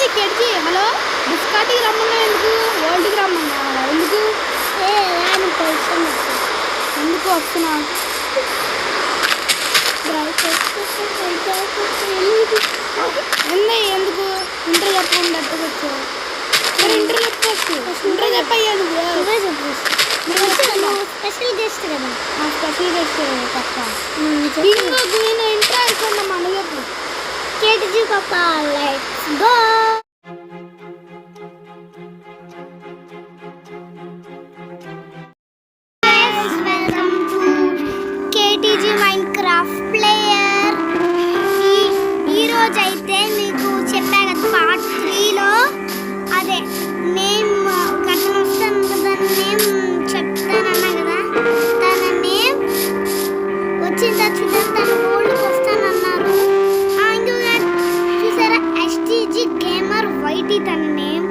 ఏంది కెడ్జి హలో డిస్కాటికి రమ్మన్నా ఎందుకు వరల్డ్కి రమ్మన్నా ఎందుకు ఎందుకు వస్తున్నా ఎందుకు ఇంటర్ చెప్పకుండా ఎట్టకొచ్చు మరి ఇంటర్ చెప్పచ్చు ఇంటర్ చెప్పయ్యా నువ్వు స్పెషల్ గెస్ట్ కదా స్పెషల్ గెస్ట్ పక్క ఇంకొక నేను ఇంటర్ అనుకున్నా మన చెప్పు కేటీజీ పాపా లెట్స్ గో కేటీజీ మైన్క్రాఫ్ట్ ప్లేయర్ ఈరోజు అయితే మీకు చెప్పా కదా పార్ట్ 3లో అదే నేమ్ కథను వస్తాను కదా నేమ్ చెప్తానన్నా కదా తన నేమ్ వచ్చిన తర్వాత తన ఓల్డ్కి వస్తానన్నారు ఇంకొక చూసారా ఎస్టీజీ గేమర్ వైటీ తన నేమ్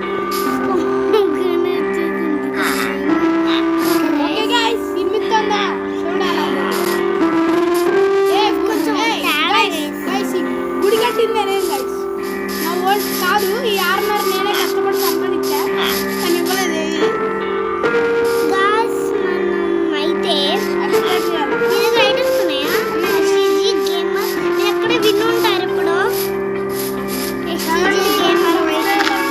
కాదు ఈ 6.5 నేనే కష్టపడి సంపాదించా కానీ ఇవ్వలేదు అయితే ఐటమ్స్ ఉన్నాయా ఎస్టీజీ గేమర్ ఎక్కడ విన్ ఉంటారు ఇప్పుడు ఎస్టీజీ గేమర్ 72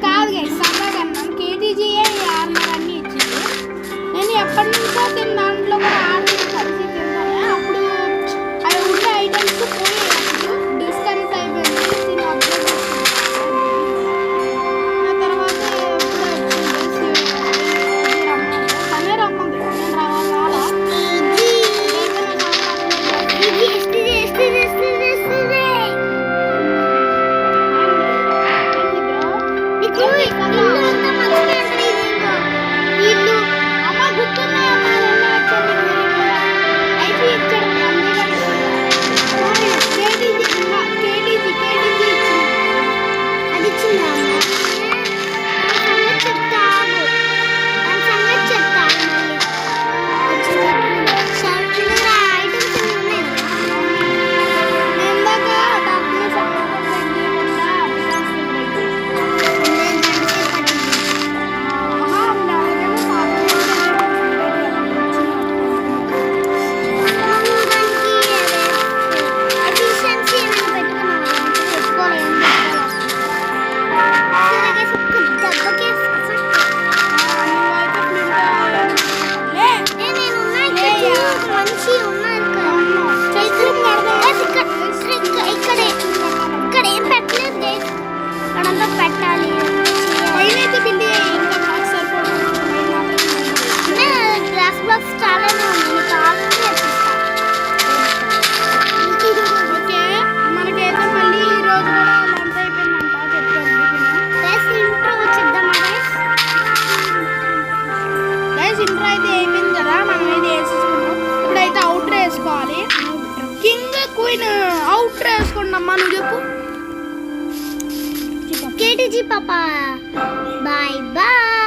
కాదు సరదాగా కేటీజీఏ 6.5 అన్నీ ఇచ్చింది నేను ఎప్పటి నుంచో తిన్న దాంట్లో కూడా ఆర్డర్ కలిసి తిన్నాను అప్పుడు అవి ఉండే ఐటమ్స్ పోయేటప్పుడు డిస్కనెక్ట్ అయిపోయింది దీన్ని అప్లోడ్ ఆ తర్వాత తనే రమ్మంది నేను రావాలా అమ్మ గుర్తున్నాయమ్మా పెట్టాలి గ్లాస్ బాక్స్ చాలానే ఉంది ఓకే మనకైతే మళ్ళీ ఈ రోజు కూడా లంచ్ అయిపోయిందంట చెప్తాను ఇంట్రో వచ్చిద్దామా గైస్ ఇంట్రో అయితే అయిపోయింది కదా మనం అయితే వేసేసుకున్నాం ఇప్పుడైతే అవుట్ వేసుకోవాలి కింగ్ క్వీన్ అవుట్ వేసుకున్నామ్మా నువ్వు చెప్పు కేటీజీ పాపా బాయ్ బాయ్